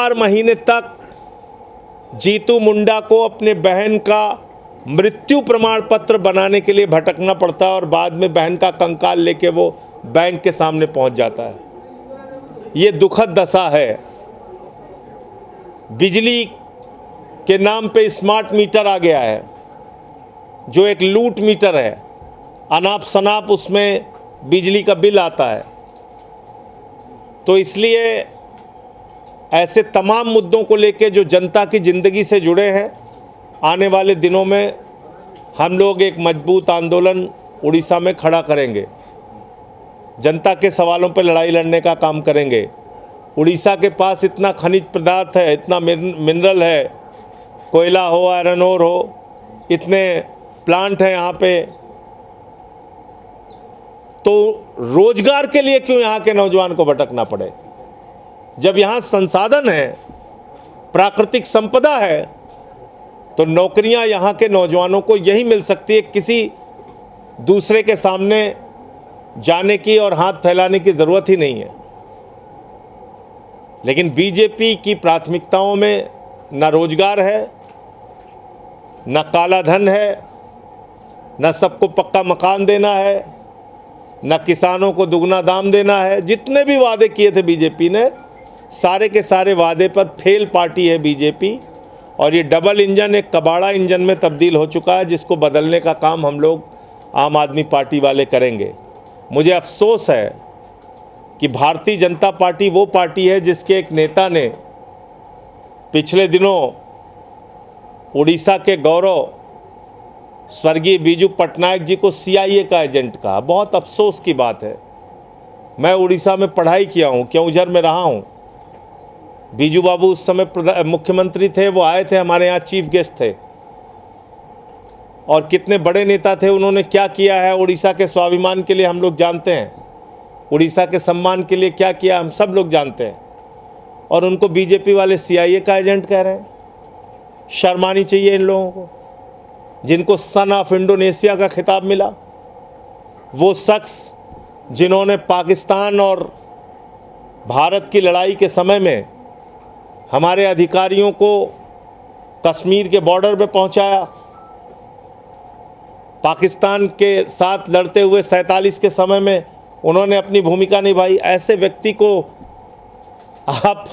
4 महीने तक जीतू मुंडा को अपने बहन का मृत्यु प्रमाण पत्र बनाने के लिए भटकना पड़ता है और बाद में बहन का कंकाल लेके वो बैंक के सामने पहुंच जाता है। ये दुखद दशा है। बिजली के नाम पे स्मार्ट मीटर आ गया है, जो एक लूट मीटर है। अनाप शनाप उसमें बिजली का बिल आता है। तो इसलिए ऐसे तमाम मुद्दों को लेके जो जनता की ज़िंदगी से जुड़े हैं, आने वाले दिनों में हम लोग एक मजबूत आंदोलन उड़ीसा में खड़ा करेंगे। जनता के सवालों पर लड़ाई लड़ने का काम करेंगे। उड़ीसा के पास इतना खनिज पदार्थ है, इतना मिनरल है, कोयला हो, आयरन ओर हो, इतने प्लांट हैं यहाँ पे। तो रोजगार के लिए क्यों यहाँ के नौजवान को भटकना पड़े? जब यहाँ संसाधन है, प्राकृतिक संपदा है, तो नौकरियाँ यहाँ के नौजवानों को यही मिल सकती है। किसी दूसरे के सामने जाने की और हाथ फैलाने की ज़रूरत ही नहीं है। लेकिन बीजेपी की प्राथमिकताओं में न रोजगार है, न काला धन है, न सबको पक्का मकान देना है, न किसानों को दुगना दाम देना है। जितने भी वादे किए थे बीजेपी ने, सारे के सारे वादे पर फेल पार्टी है बीजेपी। और ये डबल इंजन एक कबाड़ा इंजन में तब्दील हो चुका है, जिसको बदलने का काम हम लोग आम आदमी पार्टी वाले करेंगे। मुझे अफसोस है कि भारतीय जनता पार्टी वो पार्टी है जिसके एक नेता ने पिछले दिनों उड़ीसा के गौरव स्वर्गीय बीजू पटनायक जी को CIA का एजेंट कहा। बहुत अफसोस की बात है। मैं उड़ीसा में पढ़ाई किया हूँ, केओंझर में रहा हूँ। बीजू बाबू उस समय मुख्यमंत्री थे, वो आए थे, हमारे यहाँ चीफ गेस्ट थे। और कितने बड़े नेता थे, उन्होंने क्या किया है उड़ीसा के स्वाभिमान के लिए हम लोग जानते हैं। उड़ीसा के सम्मान के लिए क्या किया हम सब लोग जानते हैं। और उनको बीजेपी वाले CIA का एजेंट कह रहे हैं। शर्म आनी चाहिए इन लोगों को, जिनको सन ऑफ इंडोनेशिया का खिताब मिला। वो शख्स जिन्होंने पाकिस्तान और भारत की लड़ाई के समय में हमारे अधिकारियों को कश्मीर के बॉर्डर पे पहुंचाया, पाकिस्तान के साथ लड़ते हुए 47 के समय में उन्होंने अपनी भूमिका निभाई। ऐसे व्यक्ति को आप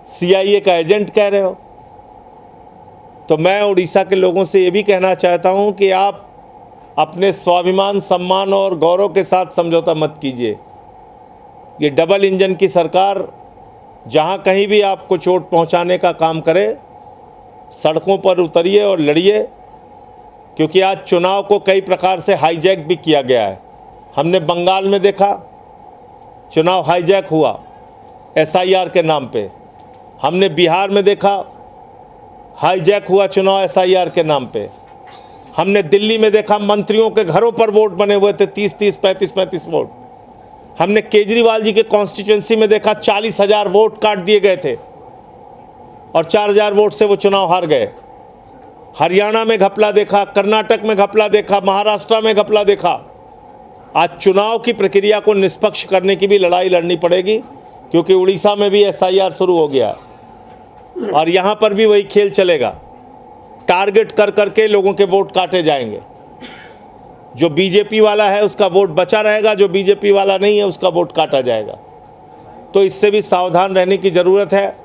CIA का एजेंट कह रहे हो? तो मैं उड़ीसा के लोगों से ये भी कहना चाहता हूँ कि आप अपने स्वाभिमान, सम्मान और गौरव के साथ समझौता मत कीजिए। ये डबल इंजन की सरकार जहाँ कहीं भी आपको चोट पहुँचाने का काम करे, सड़कों पर उतरिए और लड़िए। क्योंकि आज चुनाव को कई प्रकार से हाईजैक भी किया गया है। हमने बंगाल में देखा चुनाव हाईजैक हुआ SIR के नाम पे। हमने बिहार में देखा हाईजैक हुआ चुनाव SIR के नाम पे। हमने दिल्ली में देखा मंत्रियों के घरों पर वोट बने हुए थे, 30-30, 35-35 वोट। हमने केजरीवाल जी के कॉन्स्टिट्यूंसी में देखा 40,000 वोट काट दिए गए थे और 4,000 वोट से वो चुनाव हार गए। हरियाणा में घपला देखा, कर्नाटक में घपला देखा, महाराष्ट्र में घपला देखा। आज चुनाव की प्रक्रिया को निष्पक्ष करने की भी लड़ाई लड़नी पड़ेगी, क्योंकि उड़ीसा में भी SIR शुरू हो गया और यहाँ पर भी वही खेल चलेगा। टारगेट कर करके लोगों के वोट काटे जाएंगे। जो बीजेपी वाला है उसका वोट बचा रहेगा, जो बीजेपी वाला नहीं है उसका वोट काटा जाएगा। तो इससे भी सावधान रहने की ज़रूरत है।